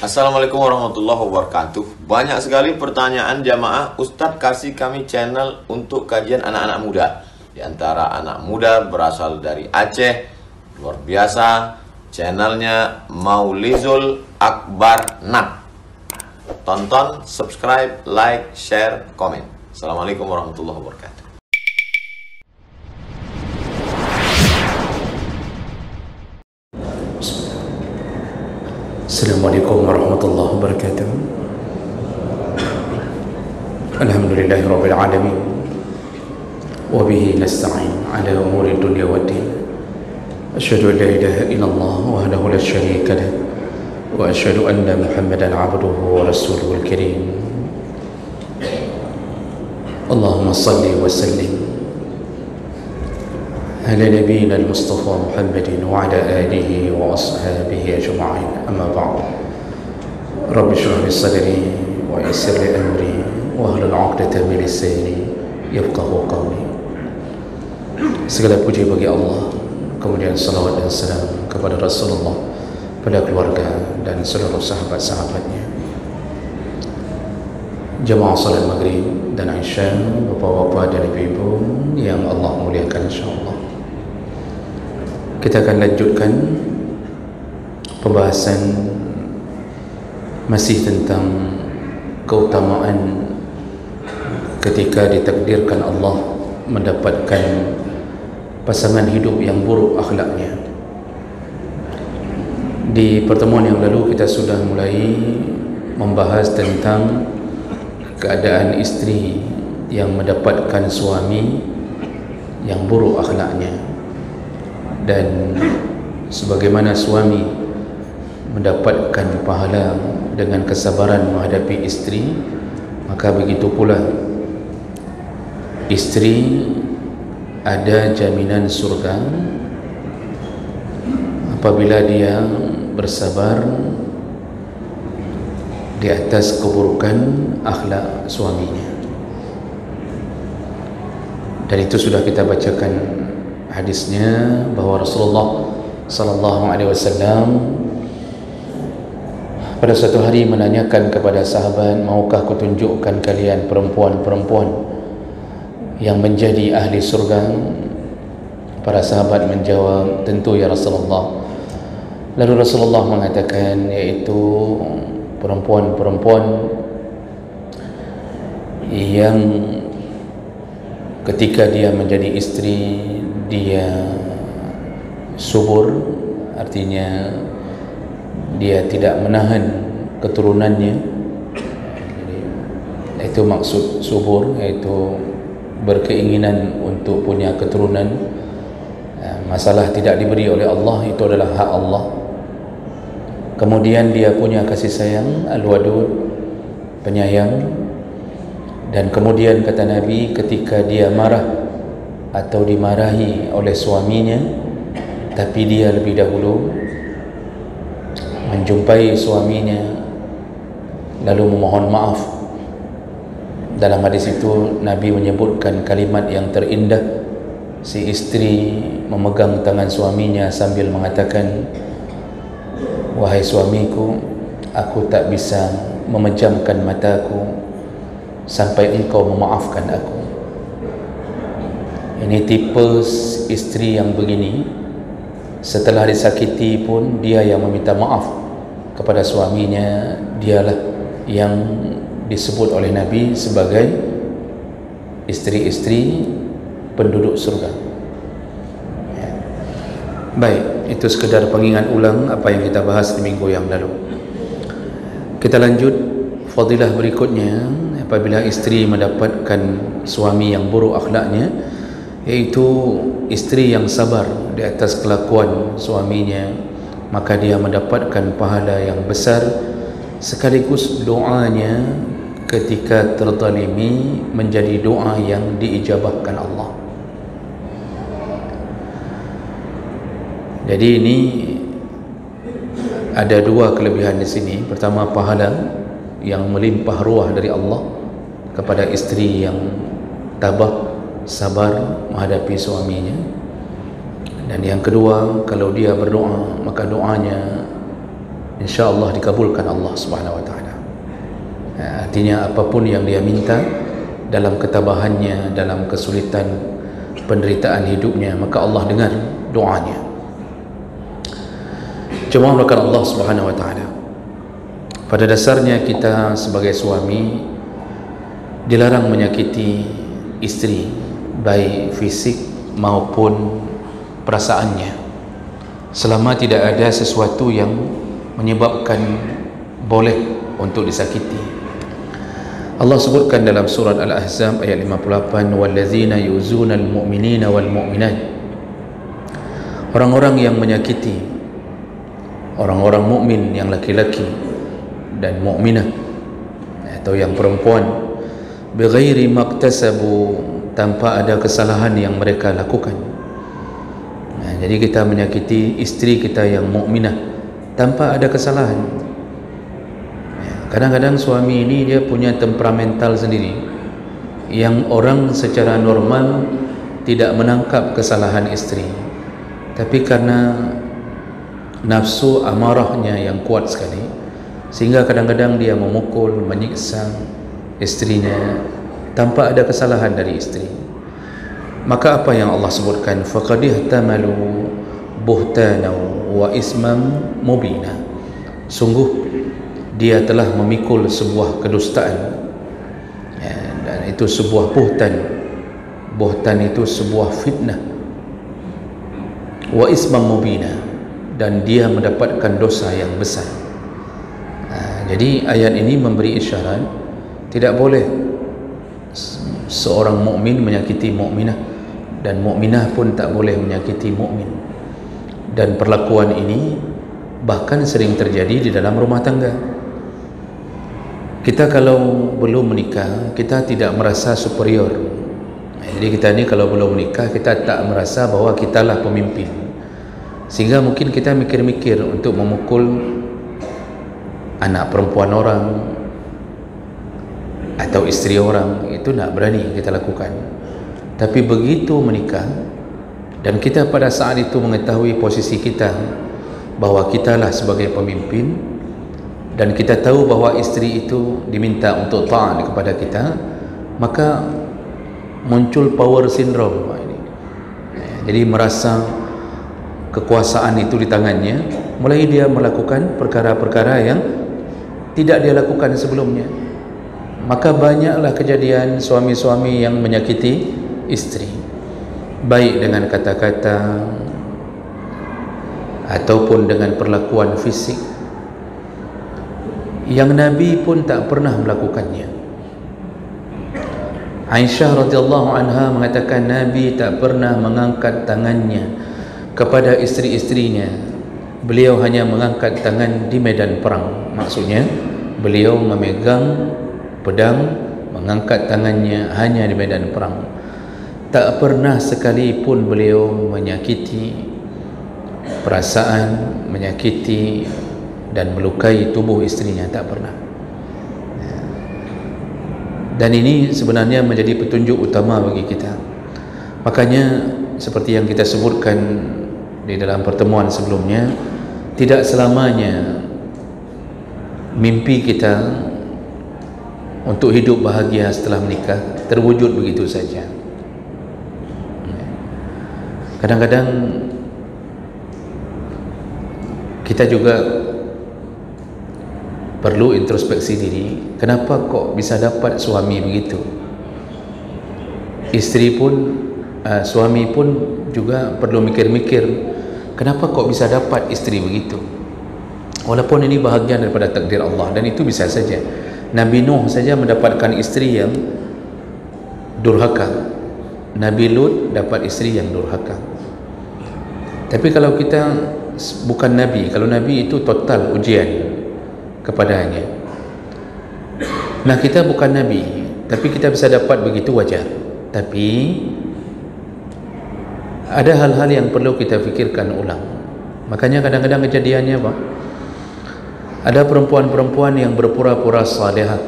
Assalamualaikum warahmatullahi wabarakatuh. Banyak sekali pertanyaan jamaah, Ustadz kasih kami channel untuk kajian anak-anak muda. Di antara anak muda berasal dari Aceh, luar biasa, channelnya Maulizul Akbar Nak. Tonton, subscribe, like, share, komen. Assalamualaikum warahmatullahi wabarakatuh. Assalamualaikum warahmatullahi wabarakatuh. Alhamdulillahi rabbil alamin. Wa bihi nasta'in ala umuri dunya waddin. Asyhadu an la ilaha illallah wahdahu la syarika lah wa asyhadu anna Muhammadan 'abduhu wa rasuluhul karim. Allahumma shalli wa sallim على نبينا المصطفى محمد وعلى آله وأصحابه أجمعين. أما بعد، رب اشرح لي صدري ويسر لي أمري واحلل عقدة من لساني يفقهوا قولي. Segala puji bagi Allah, kemudian salawat dan salam kepada Rasulullah, pada keluarga dan seluruh sahabat-sahabatnya. Jamaah salat maghrib dan isya, bapak-bapak dan ibu-ibu yang Allah muliakan insyaAllah, kita akan lanjutkan pembahasan masih tentang keutamaan ketika ditakdirkan Allah mendapatkan pasangan hidup yang buruk akhlaknya. Di pertemuan yang lalu kita sudah mulai membahas tentang keadaan isteri yang mendapatkan suami yang buruk akhlaknya, dan sebagaimana suami mendapatkan pahala dengan kesabaran menghadapi isteri, maka begitu pula isteri ada jaminan surga apabila dia bersabar di atas keburukan akhlak suaminya. Dan itu sudah kita bacakan hadisnya, bahwa Rasulullah sallallahu alaihi wasallam pada suatu hari menanyakan kepada sahabat, maukah kutunjukkan kalian perempuan-perempuan yang menjadi ahli surga? Para sahabat menjawab, tentu ya Rasulullah. Lalu Rasulullah mengatakan, yaitu perempuan-perempuan yang ketika dia menjadi istri dia subur, artinya dia tidak menahan keturunannya. Itu maksud subur, yaitu berkeinginan untuk punya keturunan. Masalah tidak diberi oleh Allah, itu adalah hak Allah. Kemudian dia punya kasih sayang, al-wadud, penyayang. Dan kemudian kata Nabi, ketika dia marah atau dimarahi oleh suaminya, tapi dia lebih dahulu menjumpai suaminya lalu memohon maaf. Dalam hadis itu Nabi menyebutkan kalimat yang terindah. Si istri memegang tangan suaminya sambil mengatakan, wahai suamiku, aku tak bisa memejamkan mataku sampai engkau memaafkan aku. Ini tipe istri yang begini, setelah disakiti pun dia yang meminta maaf kepada suaminya. Dialah yang disebut oleh Nabi sebagai istri-istri penduduk surga. Baik, itu sekedar pengingat ulang apa yang kita bahas di minggu yang lalu. Kita lanjut fadilah berikutnya apabila istri mendapatkan suami yang buruk akhlaknya, yaitu istri yang sabar di atas kelakuan suaminya, maka dia mendapatkan pahala yang besar, sekaligus doanya ketika terzalimi menjadi doa yang diijabahkan Allah. Jadi ini ada dua kelebihan di sini. Pertama, pahala yang melimpah ruah dari Allah kepada istri yang tabah, sabar menghadapi suaminya. Dan yang kedua, kalau dia berdoa, maka doanya insya-Allah dikabulkan Allah Subhanahu wa taala. Artinya apapun yang dia minta dalam ketabahannya, dalam kesulitan penderitaan hidupnya, maka Allah dengar doanya. Cuma melakukan Allah Subhanahu wa taala. Pada dasarnya kita sebagai suami dilarang menyakiti isteri, baik fisik maupun perasaannya, selama tidak ada sesuatu yang menyebabkan boleh untuk disakiti. Allah sebutkan dalam surat Al-Ahzab ayat 58, wallazina yuzuna al-mu'minina wal mu'minat, orang-orang yang menyakiti orang-orang mukmin yang laki-laki dan mukminah atau yang perempuan, bighairi maktasabu, tanpa ada kesalahan yang mereka lakukan. Jadi kita menyakiti isteri kita yang mukminah tanpa ada kesalahan. Kadang-kadang suami ini dia punya temperamental sendiri yang orang secara normal tidak menangkap kesalahan isteri, tapi karena nafsu amarahnya yang kuat sekali, sehingga kadang-kadang dia memukul, menyiksa istrinya tanpa ada kesalahan dari istri. Maka apa yang Allah sebutkan, faqad ihtamalu buhtana wa isman mubina, sungguh dia telah memikul sebuah kedustaan, dan itu sebuah buhtan. Buhtan itu sebuah fitnah. Wa isman mubina, dan dia mendapatkan dosa yang besar. Jadi ayat ini memberi isyarat tidak boleh seorang mukmin menyakiti mukminah, dan mukminah pun tak boleh menyakiti mukmin. Dan perlakuan ini bahkan sering terjadi di dalam rumah tangga. Kita kalau belum menikah, kita tidak merasa superior. Jadi kita ni kalau belum menikah, kita tak merasa bahwa kitalah pemimpin, sehingga mungkin kita mikir-mikir untuk memukul anak perempuan orang atau isteri orang, itu nak berani kita lakukan. Tapi begitu menikah dan kita pada saat itu mengetahui posisi kita, bahwa kitalah sebagai pemimpin, dan kita tahu bahwa isteri itu diminta untuk taat kepada kita, maka muncul power syndrome ini. Jadi merasa kekuasaan itu di tangannya, mulai dia melakukan perkara-perkara yang tidak dia lakukan sebelumnya. Maka banyaklah kejadian suami-suami yang menyakiti isteri, baik dengan kata-kata ataupun dengan perlakuan fisik, yang Nabi pun tak pernah melakukannya. Aisyah radhiyallahu anha mengatakan Nabi tak pernah mengangkat tangannya kepada isteri-isterinya. Beliau hanya mengangkat tangan di medan perang. Maksudnya beliau memegang pedang, mengangkat tangannya hanya di medan perang. Tak pernah sekalipun beliau menyakiti perasaan, menyakiti dan melukai tubuh istrinya, tak pernah. Dan ini sebenarnya menjadi petunjuk utama bagi kita. Makanya seperti yang kita sebutkan di dalam pertemuan sebelumnya, tidak selamanya mimpi kita untuk hidup bahagia setelah menikah terwujud begitu saja. Kadang-kadang kita juga perlu introspeksi diri, kenapa kok bisa dapat suami begitu? Isteri pun, suami pun juga perlu mikir-mikir, kenapa kok bisa dapat isteri begitu? Walaupun ini bahagian daripada takdir Allah, dan itu bisa saja. Nabi Nuh saja mendapatkan isteri yang durhaka, Nabi Lut dapat isteri yang durhaka. Tapi kalau kita bukan Nabi, kalau Nabi itu total ujian kepadanya. Nah, kita bukan Nabi, tapi kita bisa dapat begitu wajar. Tapi ada hal-hal yang perlu kita fikirkan ulang. Makanya kadang-kadang kejadiannya apa? Ada perempuan-perempuan yang berpura-pura salihah,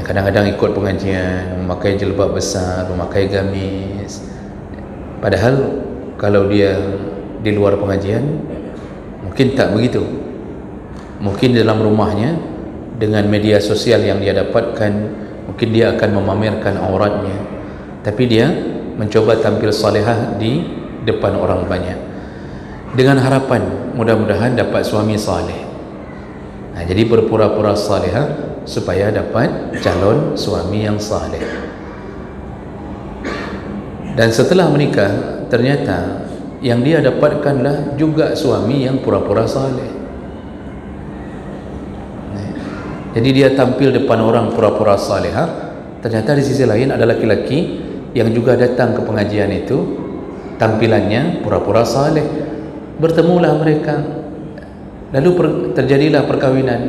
kadang-kadang ikut pengajian, memakai jilbab besar, memakai gamis, padahal kalau dia di luar pengajian Mungkin tak begitu. Mungkin dalam rumahnya dengan media sosial yang dia dapatkan, mungkin dia akan memamerkan auratnya, tapi dia mencoba tampil salihah di depan orang banyak dengan harapan mudah-mudahan dapat suami saleh. Jadi berpura-pura salihah supaya dapat calon suami yang saleh. Dan setelah menikah, ternyata yang dia dapatkanlah juga suami yang pura-pura saleh. Jadi dia tampil depan orang pura-pura salihah, ternyata di sisi lain ada laki-laki yang juga datang ke pengajian itu, tampilannya pura-pura saleh. Bertemulah mereka, lalu terjadilah perkawinan.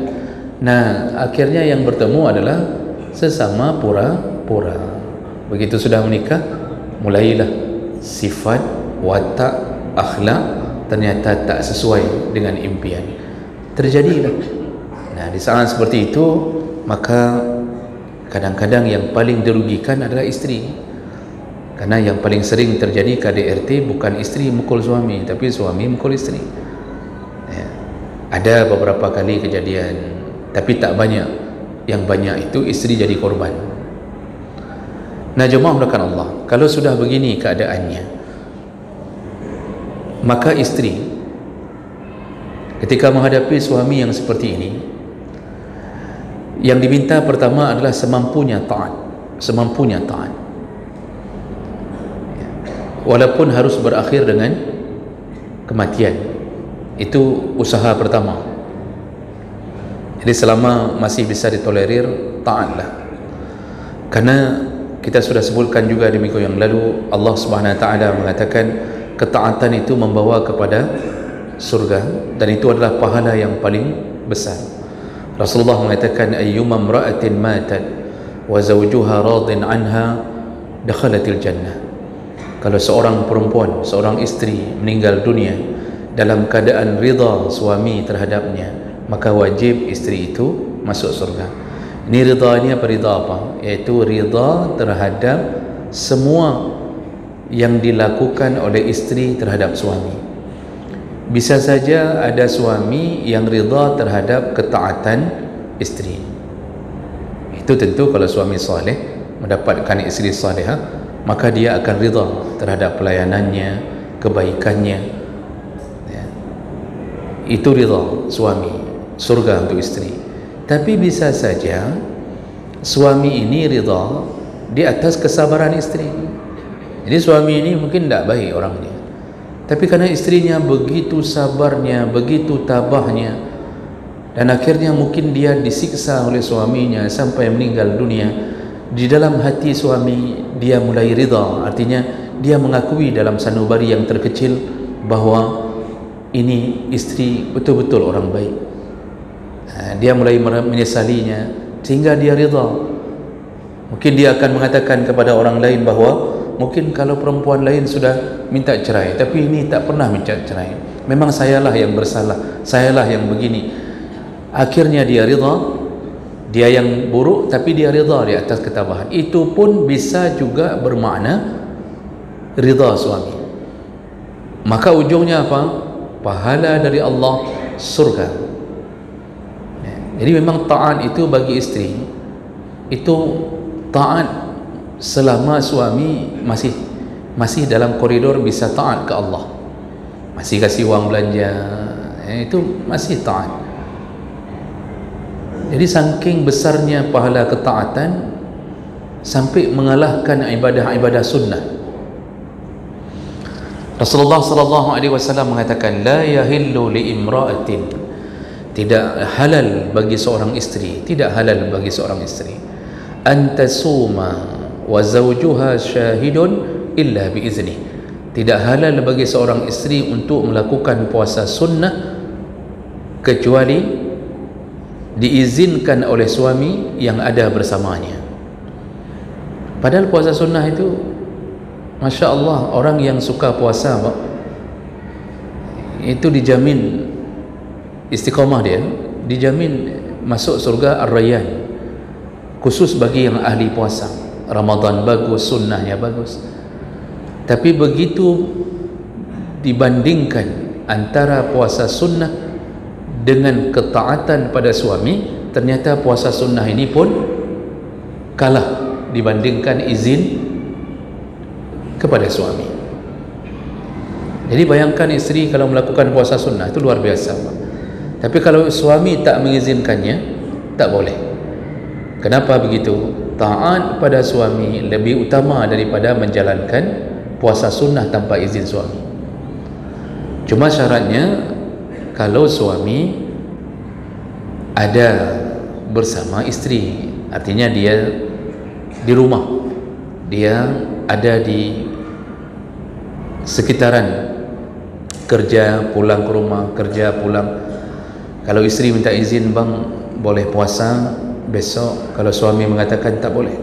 Nah, akhirnya yang bertemu adalah sesama pura-pura. Begitu sudah menikah, mulailah sifat, watak, akhlak ternyata tak sesuai dengan impian. Terjadilah. Nah, di saat seperti itu, maka kadang-kadang yang paling dirugikan adalah istri. Karena yang paling sering terjadi KDRT bukan istri mukul suami, tapi suami mukul istri. Ya. Ada beberapa kali kejadian, tapi tak banyak. Yang banyak itu istri jadi korban. Nah, jemaah mulakan Allah, kalau sudah begini keadaannya, maka istri ketika menghadapi suami yang seperti ini, yang diminta pertama adalah semampunya taat. Semampunya taat, walaupun harus berakhir dengan kematian. Itu usaha pertama. Jadi selama masih bisa ditolerir, taatlah. Karena kita sudah sebutkan juga di minggu yang lalu, Allah Subhanahu wa taala mengatakan ketaatan itu membawa kepada surga, dan itu adalah pahala yang paling besar. Rasulullah mengatakan ayyuma imra'atin matat wa zawjuha radin anha dakhalatil jannah. Kalau seorang perempuan, seorang istri meninggal dunia dalam keadaan ridha suami terhadapnya, maka wajib istri itu masuk surga. Ini ridha, ini apa? Ridha apa? Iaitu ridha terhadap semua yang dilakukan oleh istri terhadap suami. Bisa saja ada suami yang ridha terhadap ketaatan istri. Itu tentu kalau suami saleh mendapatkan istri salihah, maka dia akan ridha terhadap pelayanannya, kebaikannya. Ya. Itu ridha suami, surga untuk istri. Tapi bisa saja suami ini ridha di atas kesabaran istri. Jadi suami ini mungkin tidak baik orangnya, tapi karena istrinya begitu sabarnya, begitu tabahnya, dan akhirnya mungkin dia disiksa oleh suaminya sampai meninggal dunia, di dalam hati suami dia mulai ridha. Artinya dia mengakui dalam sanubari yang terkecil bahwa ini istri betul-betul orang baik. Dia mulai menyesalinya sehingga dia ridha. Mungkin dia akan mengatakan kepada orang lain bahwa mungkin kalau perempuan lain sudah minta cerai, tapi ini tak pernah minta cerai, memang sayalah yang bersalah, sayalah yang begini. Akhirnya dia ridha. Dia yang buruk tapi dia ridha di atas ketabahan. Itu pun bisa juga bermakna ridha suami. Maka ujungnya apa? Pahala dari Allah, surga. Jadi memang taat itu bagi istri, itu taat selama suami masih dalam koridor bisa taat ke Allah, masih kasih uang belanja, itu masih taat. Jadi saking besarnya pahala ketaatan sampai mengalahkan ibadah-ibadah sunnah. Rasulullah sallallahu alaihi wasallam mengatakan la yahillu li imra'atin, tidak halal bagi seorang istri, tidak halal bagi seorang istri an tasuma wa zawjuha syahidun illa bi izni. Tidak halal bagi seorang istri untuk melakukan puasa sunnah kecuali diizinkan oleh suami yang ada bersamanya. Padahal puasa sunnah itu, Masya Allah, orang yang suka puasa itu dijamin istiqamah dia, dijamin masuk surga Ar-Rayyan, khusus bagi yang ahli puasa. Ramadan bagus, sunnahnya bagus. Tapi begitu dibandingkan antara puasa sunnah dengan ketaatan pada suami, ternyata puasa sunnah ini pun kalah dibandingkan izin kepada suami. Jadi bayangkan isteri kalau melakukan puasa sunnah itu luar biasa, tapi kalau suami tak mengizinkannya, tak boleh. Kenapa begitu? Taat pada suami lebih utama daripada menjalankan puasa sunnah tanpa izin suami. Cuma syaratnya kalau suami ada bersama isteri, artinya dia di rumah, dia ada di sekitaran, kerja pulang ke rumah, kerja pulang. Kalau isteri minta izin, bang boleh puasa besok, kalau suami mengatakan tak boleh,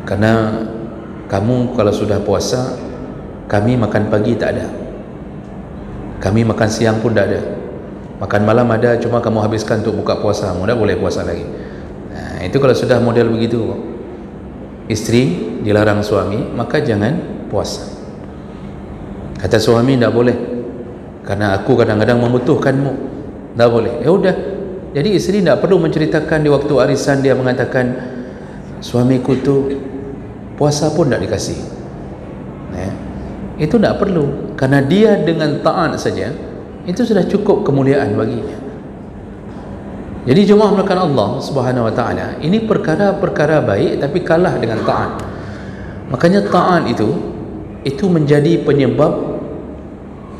karena kamu kalau sudah puasa, kami makan pagi tak ada, kami makan siang pun tak ada, makan malam ada, cuma kamu habiskan untuk buka puasa, tak boleh puasa lagi. Nah, itu kalau sudah model begitu, isteri dilarang suami, maka jangan puasa. Kata suami, tak boleh, karena aku kadang-kadang membutuhkanmu, tak boleh. Ya udah, jadi isteri tak perlu menceritakan di waktu arisan dia mengatakan, suamiku tu puasa pun tak dikasih. Itu tak perlu, karena dia dengan taat saja itu sudah cukup kemuliaan baginya. Jadi jemaah melakukan Allah Subhanahu Wa Taala, ini perkara-perkara baik tapi kalah dengan taat. Makanya taat itu menjadi penyebab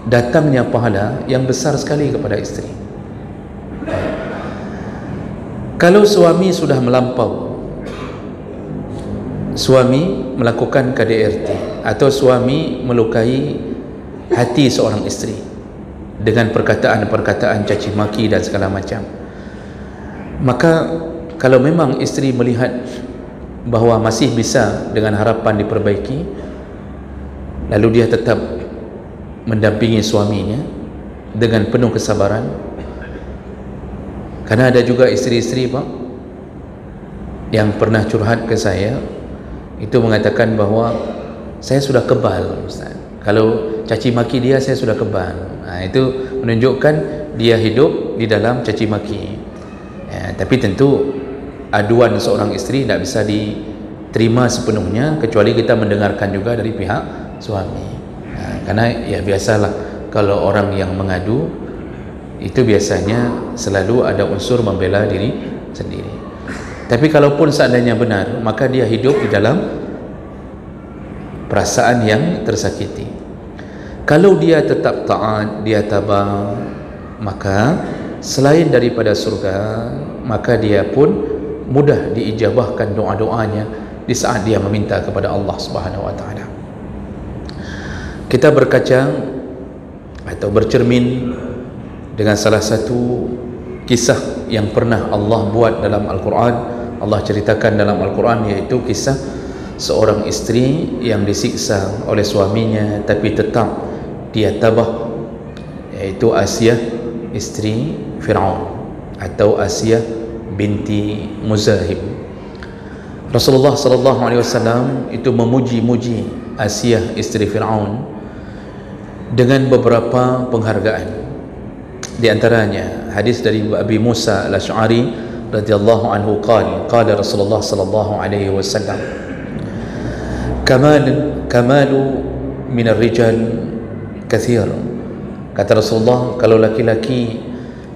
datangnya pahala yang besar sekali kepada isteri. Kalau suami sudah melampau, suami melakukan KDRT atau suami melukai hati seorang isteri dengan perkataan-perkataan caci maki dan segala macam, maka kalau memang isteri melihat bahawa masih bisa dengan harapan diperbaiki, lalu dia tetap mendampingi suaminya dengan penuh kesabaran. Karena ada juga isteri-isteri Pak yang pernah curhat ke saya, itu mengatakan bahawa saya sudah kebal Ustaz, kalau caci maki dia saya sudah kebal. Itu menunjukkan dia hidup di dalam caci maki. Tapi tentu aduan seorang isteri tidak bisa diterima sepenuhnya kecuali kita mendengarkan juga dari pihak suami. Karena ya biasalah, kalau orang yang mengadu itu biasanya selalu ada unsur membela diri sendiri. Tapi kalaupun seandainya benar, maka dia hidup di dalam perasaan yang tersakiti. Kalau dia tetap taat, dia tabah, maka selain daripada surga, maka dia pun mudah diijabahkan doa-doanya di saat dia meminta kepada Allah Subhanahu Wa Taala. Kita berkaca atau bercermin dengan salah satu kisah yang pernah Allah buat dalam Al-Quran, Allah ceritakan dalam Al-Quran, yaitu kisah seorang isteri yang disiksa oleh suaminya tapi tetap dia tabah, yaitu Asiyah isteri Fir'aun atau Asiyah binti Muzahib. Rasulullah sallallahu alaihi wasallam itu memuji-muji Asiyah isteri Fir'aun dengan beberapa penghargaan. Di antaranya hadis dari Abi Musa Al-Asy'ari radhiyallahu anhu qala Rasulullah sallallahu alaihi wasallam, kamalu min ar-rijal kathir. Kata Rasulullah, kalau laki-laki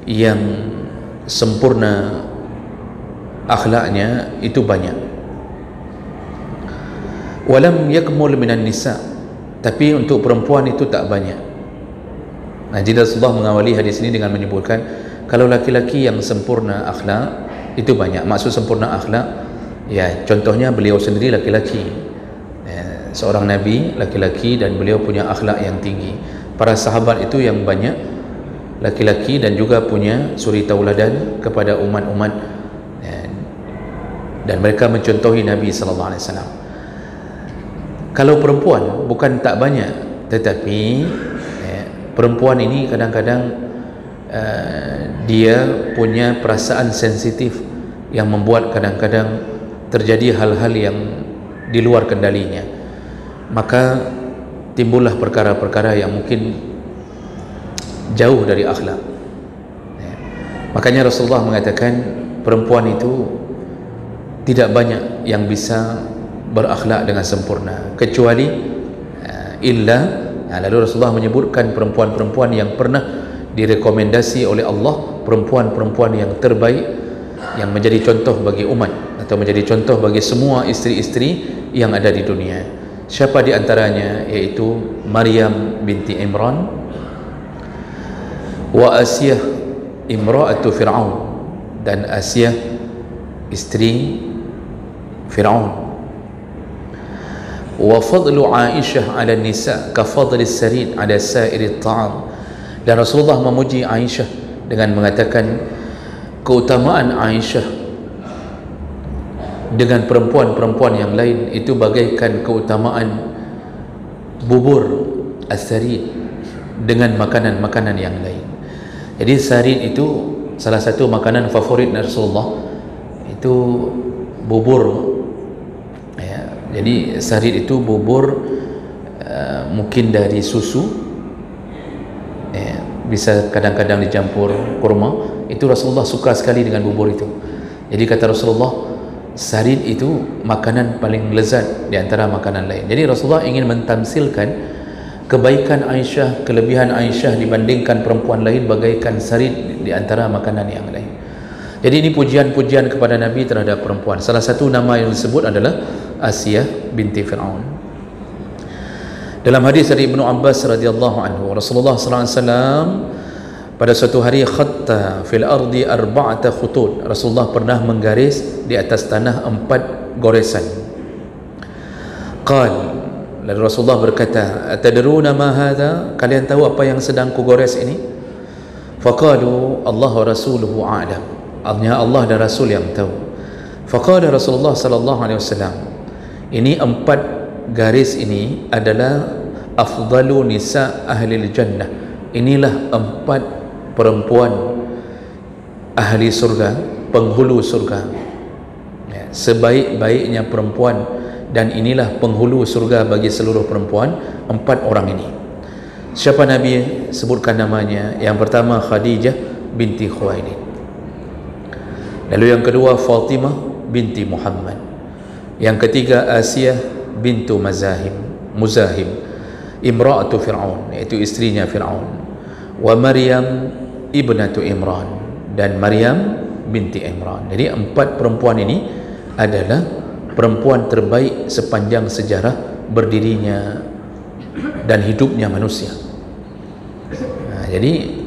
yang sempurna akhlaknya itu banyak. Walam yakmul minan nisa, tapi untuk perempuan itu tak banyak. Jadi Rasulullah mengawali hadis ini dengan menyebutkan kalau laki-laki yang sempurna akhlak itu banyak. Maksud sempurna akhlak, ya contohnya beliau sendiri laki-laki, seorang nabi laki-laki, dan beliau punya akhlak yang tinggi. Para sahabat itu yang banyak laki-laki dan juga punya suri tauladan kepada umat-umat, dan mereka mencontohi Nabi sallallahu alaihi wasallam. Kalau perempuan bukan tak banyak, tetapi perempuan ini kadang-kadang dia punya perasaan sensitif yang membuat kadang-kadang terjadi hal-hal yang di luar kendalinya. Maka timbullah perkara-perkara yang mungkin jauh dari akhlak. Makanya Rasulullah mengatakan perempuan itu tidak banyak yang bisa berakhlak dengan sempurna kecuali lalu Rasulullah menyebutkan perempuan-perempuan yang pernah direkomendasi oleh Allah, perempuan-perempuan yang terbaik, yang menjadi contoh bagi umat atau menjadi contoh bagi semua isteri-isteri yang ada di dunia. Siapa di antaranya? Yaitu Maryam binti Imran wa Asiyah imra'atu Fir'aun, dan Asiyah istri Fir'aun. Wa fadlu Aisyah ala nisa ka fadli sarid ala sairi ta'am, dan Rasulullah memuji Aisyah dengan mengatakan keutamaan Aisyah dengan perempuan-perempuan yang lain itu bagaikan keutamaan bubur as-sarid dengan makanan-makanan yang lain. Jadi sarid itu salah satu makanan favorit Rasulullah, itu bubur ya. Jadi sarid itu bubur mungkin dari susu ya, bisa kadang-kadang dicampur kurma. Itu Rasulullah suka sekali dengan bubur itu. Jadi kata Rasulullah, sarid itu makanan paling lezat di antara makanan lain. Jadi Rasulullah ingin mentamsilkan kebaikan Aisyah, kelebihan Aisyah dibandingkan perempuan lain bagaikan sarid di antara makanan yang lain. Jadi ini pujian-pujian kepada Nabi terhadap perempuan. Salah satu nama yang disebut adalah Asiyah binti Fir'aun. Dalam hadis dari Ibnu Abbas radhiyallahu anhu, Rasulullah sallallahu alaihi wasallam pada suatu hari khatta fil ardi arba'ata khutut. Rasulullah pernah menggaris di atas tanah 4 goresan. Lalu Rasulullah berkata, atadruna ma hadha? Kalian tahu apa yang sedang kugores ini? Faqalu Allah wa rasuluhu a'lam. Artinya Allah dan Rasul yang tahu. Faqala Rasulullah sallallahu alaihi wasallam, ini 4 garis ini adalah afdalu nisa ahli jannah. Inilah 4 perempuan ahli surga, penghulu surga ya, sebaik-baiknya perempuan, dan inilah penghulu surga bagi seluruh perempuan, 4 orang ini. Siapa Nabi sebutkan namanya? Yang pertama Khadijah binti Khuwailid, lalu yang kedua Fatimah binti Muhammad, yang ketiga Asiyah bintu Muzahim imra'atu Fir'aun, iaitu istrinya Fir'aun, wa Maryam ibnatu Imran, dan Maryam binti Imran. Jadi 4 perempuan ini adalah perempuan terbaik sepanjang sejarah berdirinya dan hidupnya manusia. Jadi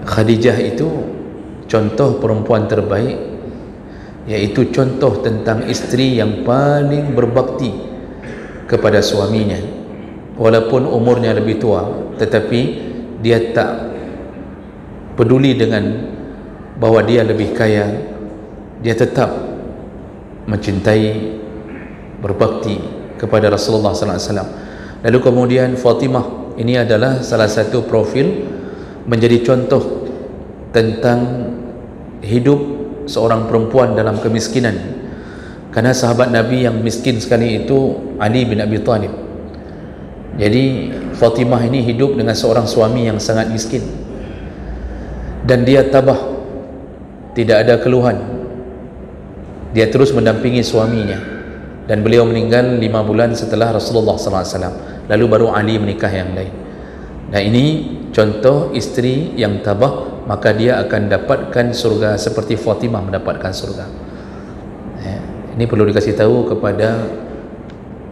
Khadijah itu contoh perempuan terbaik, yaitu contoh tentang isteri yang paling berbakti kepada suaminya. Walaupun umurnya lebih tua, tetapi dia tak peduli dengan bahwa dia lebih kaya, dia tetap mencintai, berbakti kepada Rasulullah sallallahu alaihi wasallam. Lalu kemudian Fatimah, ini adalah salah satu profil menjadi contoh tentang hidup seorang perempuan dalam kemiskinan. Karena sahabat Nabi yang miskin sekali itu Ali bin Abi Thalib. Jadi Fatimah ini hidup dengan seorang suami yang sangat miskin, dan dia tabah, tidak ada keluhan. Dia terus mendampingi suaminya, dan beliau meninggal 5 bulan setelah Rasulullah SAW. Lalu baru Ali menikah yang lain. Nah, ini contoh isteri yang tabah, maka dia akan dapatkan surga seperti Fatimah mendapatkan surga. Ini perlu dikasih tahu kepada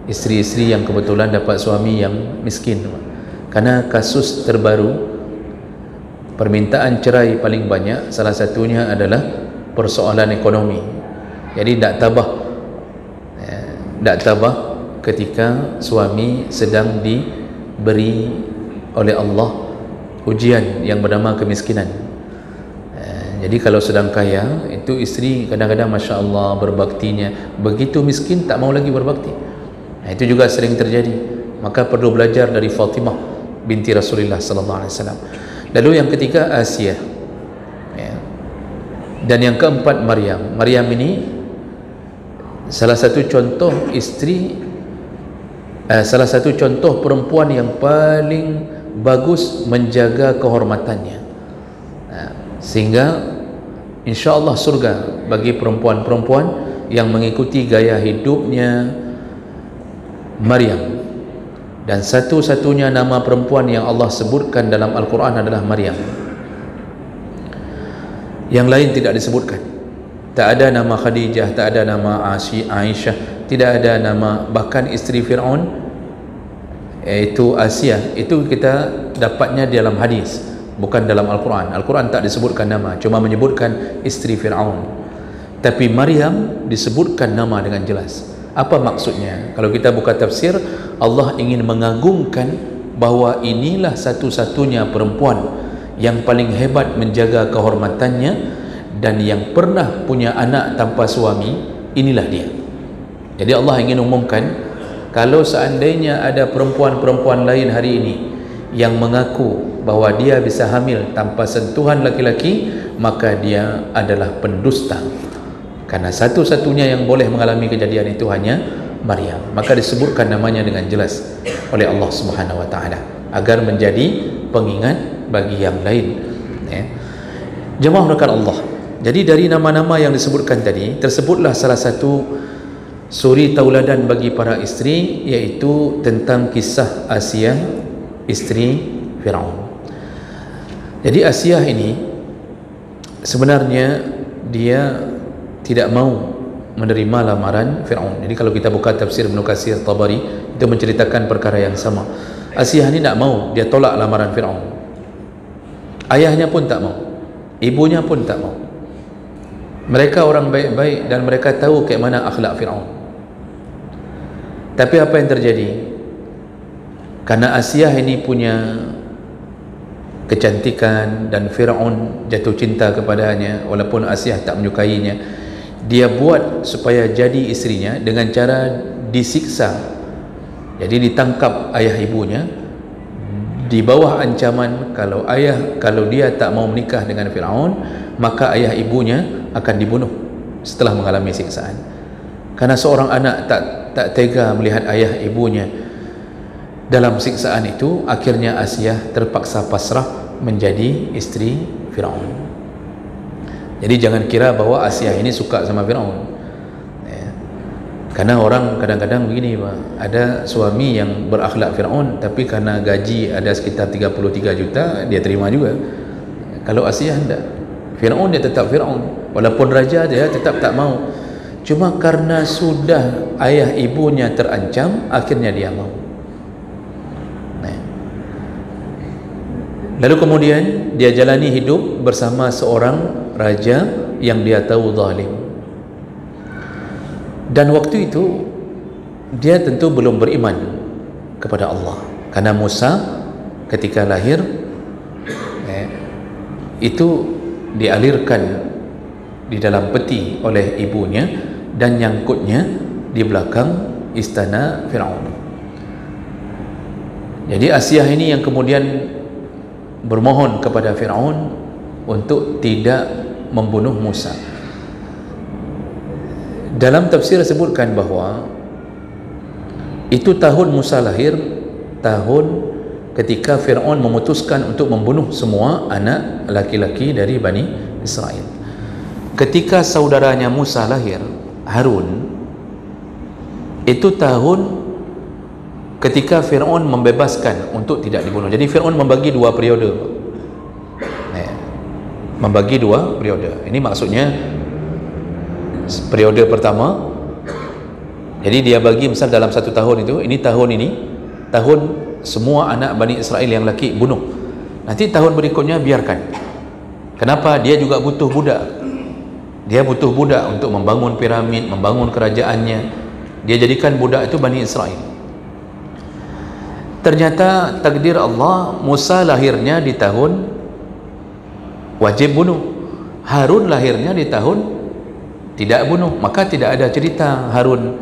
isteri-isteri yang kebetulan dapat suami yang miskin. Karena kasus terbaru permintaan cerai paling banyak, salah satunya adalah persoalan ekonomi. Jadi tak tabah ketika suami sedang diberi oleh Allah ujian yang bernama kemiskinan. Jadi kalau sedang kaya, itu isteri kadang-kadang Masya Allah berbaktinya, begitu miskin tak mau lagi berbakti. Itu juga sering terjadi. Maka perlu belajar dari Fatimah binti Rasulullah sallallahu alaihi wasallam. Lalu yang ketiga Asiyah, dan yang keempat Maryam. Maryam ini salah satu contoh isteri, salah satu contoh perempuan yang paling bagus menjaga kehormatannya. Sehingga insya-Allah surga bagi perempuan-perempuan yang mengikuti gaya hidupnya Maryam. Dan satu-satunya nama perempuan yang Allah sebutkan dalam Al-Quran adalah Maryam. Yang lain tidak disebutkan. Tak ada nama Khadijah, tak ada nama Aisyah, tidak ada nama bahkan isteri Fir'aun, iaitu Asia. Itu kita dapatnya di dalam hadis, bukan dalam Al-Quran. Al-Quran tak disebutkan nama, cuma menyebutkan isteri Fir'aun. Tapi Maryam disebutkan nama dengan jelas. Apa maksudnya? Kalau kita buka tafsir, Allah ingin mengagungkan bahawa inilah satu-satunya perempuan yang paling hebat menjaga kehormatannya, dan yang pernah punya anak tanpa suami, inilah dia. Jadi Allah ingin umumkan, kalau seandainya ada perempuan-perempuan lain hari ini yang mengaku bahawa dia bisa hamil tanpa sentuhan laki-laki, maka dia adalah pendusta. Karena satu-satunya yang boleh mengalami kejadian itu hanya Maryam. Maka disebutkan namanya dengan jelas oleh Allah Subhanahu wa taala agar menjadi pengingat bagi yang lain. Jemaah rekan Allah. Jadi dari nama-nama yang disebutkan tadi, tersebutlah salah satu suri tauladan bagi para isteri, iaitu tentang kisah Asia, isteri Fir'aun. Jadi Asia ini sebenarnya dia tidak mau menerima lamaran Fir'aun. Jadi kalau kita buka tafsir Ibnu Katsir, Tabari, itu menceritakan perkara yang sama. Asia ini tak mau, dia tolak lamaran Fir'aun. Ayahnya pun tak mau, ibunya pun tak mau. Mereka orang baik-baik dan mereka tahu kayak mana akhlak Fir'aun. Tapi apa yang terjadi? Karena Asia ini punya kecantikan dan Fir'aun jatuh cinta kepadanya, walaupun Asia tak menyukainya, dia buat supaya jadi istrinya dengan cara disiksa. Jadi ditangkap ayah ibunya, di bawah ancaman kalau dia tak mau menikah dengan Fir'aun, maka ayah ibunya akan dibunuh setelah mengalami siksaan. Karena seorang anak tak tega melihat ayah ibunya dalam siksaan itu, akhirnya Asia terpaksa pasrah menjadi istri Fir'aun. Jadi jangan kira bahawa Asia ini suka sama Fir'aun. Karena orang kadang-kadang begini, ada suami yang berakhlak Fir'aun, tapi karena gaji ada sekitar 33 juta, dia terima juga. Kalau Asia tidak, Fir'aun dia tetap Fir'aun, walaupun raja dia tetap tak mau. Cuma karena sudah ayah ibunya terancam, akhirnya dia mau. Lalu kemudian dia jalani hidup bersama seorang raja yang dia tahu zalim. Dan waktu itu dia tentu belum beriman kepada Allah, karena Musa ketika lahir itu dialirkan di dalam peti oleh ibunya dan nyangkutnya di belakang istana Fir'aun. Jadi Asia ini yang kemudian bermohon kepada Fir'aun untuk tidak membunuh Musa. Dalam tafsir disebutkan bahawa itu tahun Musa lahir, tahun ketika Fir'aun memutuskan untuk membunuh semua anak laki-laki dari Bani Israel. Ketika saudaranya Musa lahir, Harun, itu tahun ketika Fir'aun membebaskan untuk tidak dibunuh. Jadi Fir'aun membagi dua periode. Membagi dua periode. Ini maksudnya periode pertama, jadi dia bagi misal dalam satu tahun itu, ini tahun semua anak Bani Israel yang laki bunuh. Nanti tahun berikutnya biarkan. Kenapa? Dia juga butuh budak. Dia butuh budak untuk membangun piramid, membangun kerajaannya. Dia jadikan budak itu Bani Israel. Ternyata takdir Allah, Musa lahirnya di tahun wajib bunuh, Harun lahirnya di tahun tidak bunuh. Maka tidak ada cerita Harun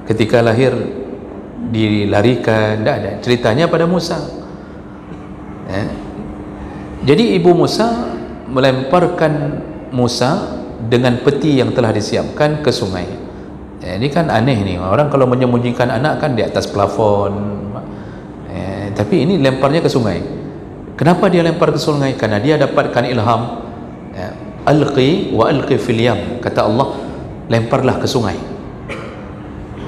ketika lahir dilarikan, tidak ada. Ceritanya pada Musa. Jadi ibu Musa melemparkan Musa dengan peti yang telah disiapkan ke sungai. Ini kan aneh nih, orang kalau menyembunyikan anak kan di atas plafon, Tapi ini lemparnya ke sungai. Kenapa dia lempar ke sungai? Karena dia dapatkan ilham, ya, alqi wa alqi fil yam, kata Allah, lemparlah ke sungai.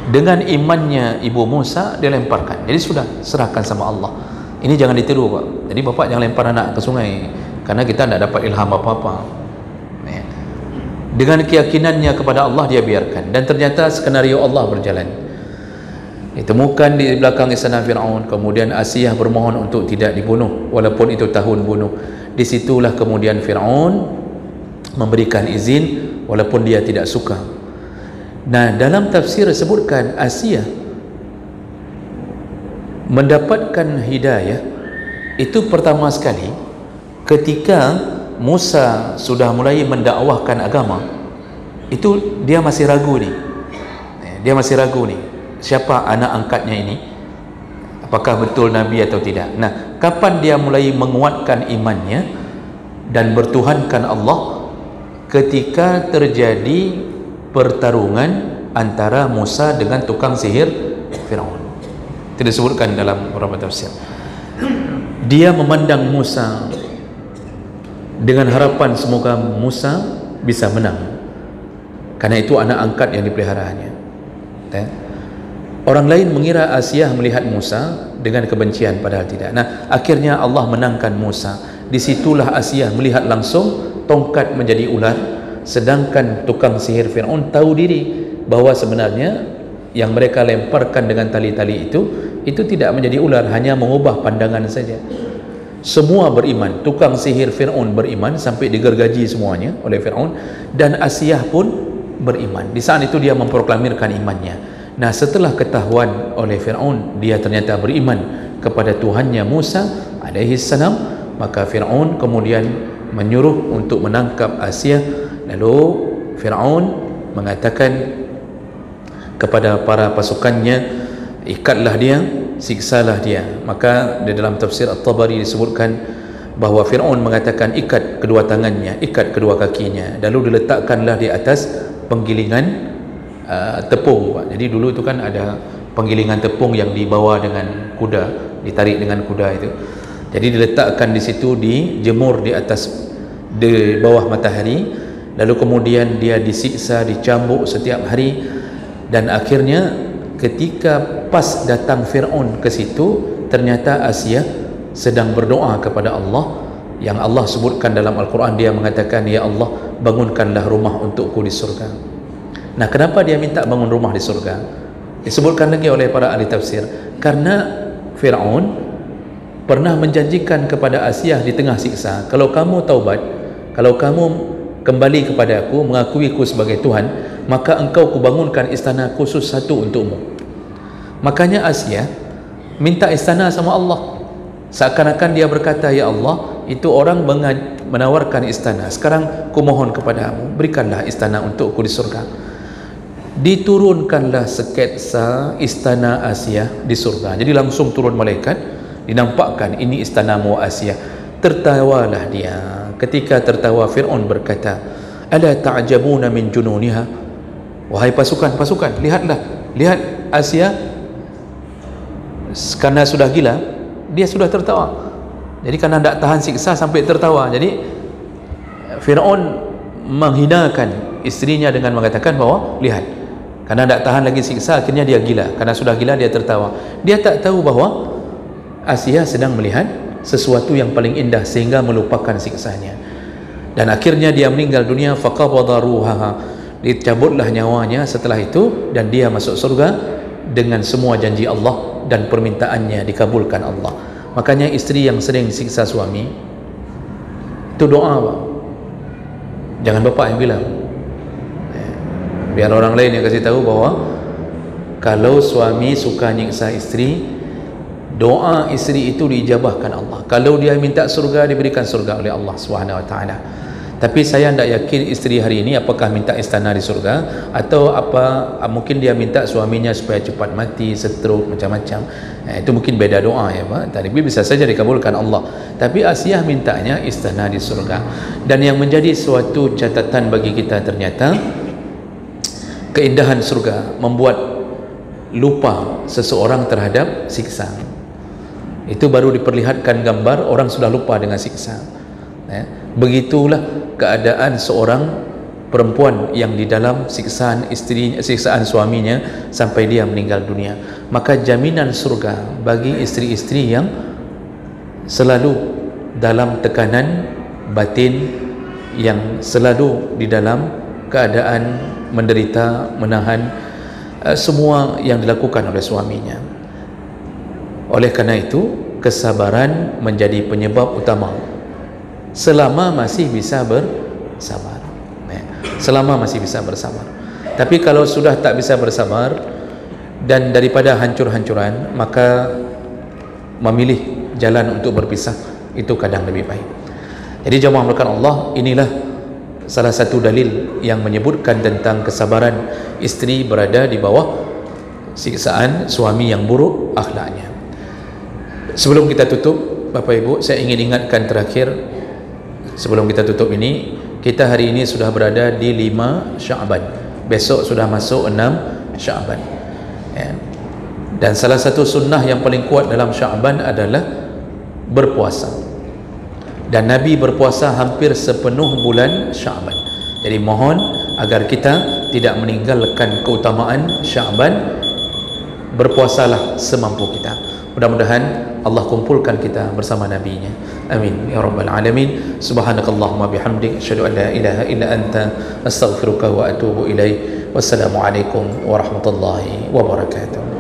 Dengan imannya ibu Musa, dia lemparkan. Jadi sudah, serahkan sama Allah. Ini jangan ditiru, Pak. Jadi bapak jangan lempar anak ke sungai, karena kita tidak dapat ilham apa-apa, ya. Dengan keyakinannya kepada Allah, dia biarkan. Dan ternyata skenario Allah berjalan. Ditemukan di belakang istana Fir'aun. Kemudian Asiyah bermohon untuk tidak dibunuh, walaupun itu tahun bunuh. Disitulah kemudian Fir'aun memberikan izin, walaupun dia tidak suka. Nah, dalam tafsir sebutkan Asiyah mendapatkan hidayah itu pertama sekali ketika Musa sudah mulai mendakwahkan agama. Itu dia masih ragu nih. Dia masih ragu nih, siapa anak angkatnya ini, apakah betul Nabi atau tidak. Nah, kapan dia mulai menguatkan imannya dan bertuhankan Allah? Ketika terjadi pertarungan antara Musa dengan tukang sihir Fir'aun. Itu disebutkan dalam beberapa tafsir. Dia memandang Musa dengan harapan semoga Musa bisa menang, karena itu anak angkat yang dipeliharaannya. Orang lain mengira Asiyah melihat Musa dengan kebencian, padahal tidak. Nah, akhirnya Allah menangkan Musa. Disitulah Asiyah melihat langsung tongkat menjadi ular, sedangkan tukang sihir Fir'aun tahu diri bahwa sebenarnya yang mereka lemparkan dengan tali-tali itu tidak menjadi ular, hanya mengubah pandangan saja. Semua beriman, tukang sihir Fir'aun beriman sampai digergaji semuanya oleh Fir'aun, dan Asiyah pun beriman. Di saat itu dia memproklamirkan imannya. Nah, setelah ketahuan oleh Fir'aun dia ternyata beriman kepada Tuhannya Musa alaihi salam, maka Fir'aun kemudian menyuruh untuk menangkap Asiyah. Lalu Fir'aun mengatakan kepada para pasukannya, ikatlah dia, siksalah dia. Maka di dalam tafsir At-Tabari disebutkan bahawa Fir'aun mengatakan ikat kedua tangannya, ikat kedua kakinya, lalu diletakkanlah di atas penggilingan tepung, Pak. Jadi dulu itu kan ada penggilingan tepung yang dibawa dengan kuda, ditarik dengan kuda itu. Jadi diletakkan di situ, dijemur di atas, di bawah matahari, lalu kemudian dia disiksa, dicambuk setiap hari, dan akhirnya ketika pas datang Fir'aun ke situ, ternyata Asiyah sedang berdoa kepada Allah, yang Allah sebutkan dalam Al-Quran. Dia mengatakan, ya Allah, bangunkanlah rumah untukku di surga. Nah, kenapa dia minta bangun rumah di surga? Disebutkan lagi oleh para ahli tafsir, karena Fir'aun pernah menjanjikan kepada Asiyah di tengah siksa, kalau kamu taubat, kalau kamu kembali kepada aku, mengakui aku sebagai Tuhan, maka engkau kubangunkan istana khusus satu untukmu. Makanya Asiyah minta istana sama Allah, seakan-akan dia berkata, ya Allah, itu orang menawarkan istana, sekarang kumohon kepadamu, berikanlah istana untukku di surga. Diturunkanlah sketsa istana Asiyah di surga. Jadi langsung turun malaikat, dinampakkan ini istanamu Asiyah. Tertawalah dia. Ketika tertawa, Fir'aun berkata, ala ta'jabuna min jununiha, wahai pasukan, lihatlah, lihat Asiyah, karena sudah gila, dia sudah tertawa. Jadi karena tidak tahan siksa sampai tertawa. Jadi Fir'aun menghinakan istrinya dengan mengatakan bahwa lihat, karena tidak tahan lagi siksa, akhirnya dia gila. Karena sudah gila, dia tertawa. Dia tak tahu bahwa Asiyah sedang melihat sesuatu yang paling indah sehingga melupakan siksanya. Dan akhirnya dia meninggal dunia, faqabada ruhaha, dicabutlah nyawanya setelah itu, dan dia masuk surga dengan semua janji Allah dan permintaannya dikabulkan Allah. Makanya istri yang sering siksa suami itu doa, Pak. Jangan bapak yang bilang, biar orang lain yang kasih tahu bahwa kalau suami suka nyiksa istri, doa istri itu diijabahkan Allah. Kalau dia minta surga, diberikan surga oleh Allah Subhanahu wa taala. Tapi saya tidak yakin istri hari ini apakah minta istana di surga, atau apa, mungkin dia minta suaminya supaya cepat mati, stroke, macam-macam. Itu mungkin beda doa, ya Pak. Tapi bisa saja dikabulkan Allah. Tapi Asiyah mintanya istana di surga. Dan yang menjadi suatu catatan bagi kita, ternyata keindahan surga membuat lupa seseorang terhadap siksa. Itu baru diperlihatkan gambar, orang sudah lupa dengan siksa. Begitulah keadaan seorang perempuan yang di dalam siksaan isteri, siksaan suaminya sampai dia meninggal dunia. Maka jaminan surga bagi isteri-isteri yang selalu dalam tekanan batin, yang selalu di dalam keadaan menderita, menahan semua yang dilakukan oleh suaminya. Oleh kerana itu, kesabaran menjadi penyebab utama selama masih bisa bersabar. Selama masih bisa bersabar. Tapi kalau sudah tak bisa bersabar dan daripada hancur-hancuran, maka memilih jalan untuk berpisah itu kadang lebih baik. Jadi jemaah melakukan Allah, inilah salah satu dalil yang menyebutkan tentang kesabaran isteri berada di bawah siksaan suami yang buruk akhlaknya. Sebelum kita tutup, Bapak Ibu, saya ingin ingatkan terakhir sebelum kita tutup ini, kita hari ini sudah berada di 5 Sya'ban. Besok sudah masuk 6 Sya'ban. Dan salah satu sunnah yang paling kuat dalam Sya'ban adalah berpuasa. Dan Nabi berpuasa hampir sepenuh bulan Sya'ban. Jadi mohon agar kita tidak meninggalkan keutamaan Sya'ban, berpuasalah semampu kita. Mudah-mudahan Allah kumpulkan kita bersama Nabi-Nya. Amin ya rabbal alamin. Subhanakallahumma bihamdik, asyhadu an la ilaha illa anta, astaghfiruka wa atubu ilaik. Wassalamualaikum warahmatullahi wabarakatuh.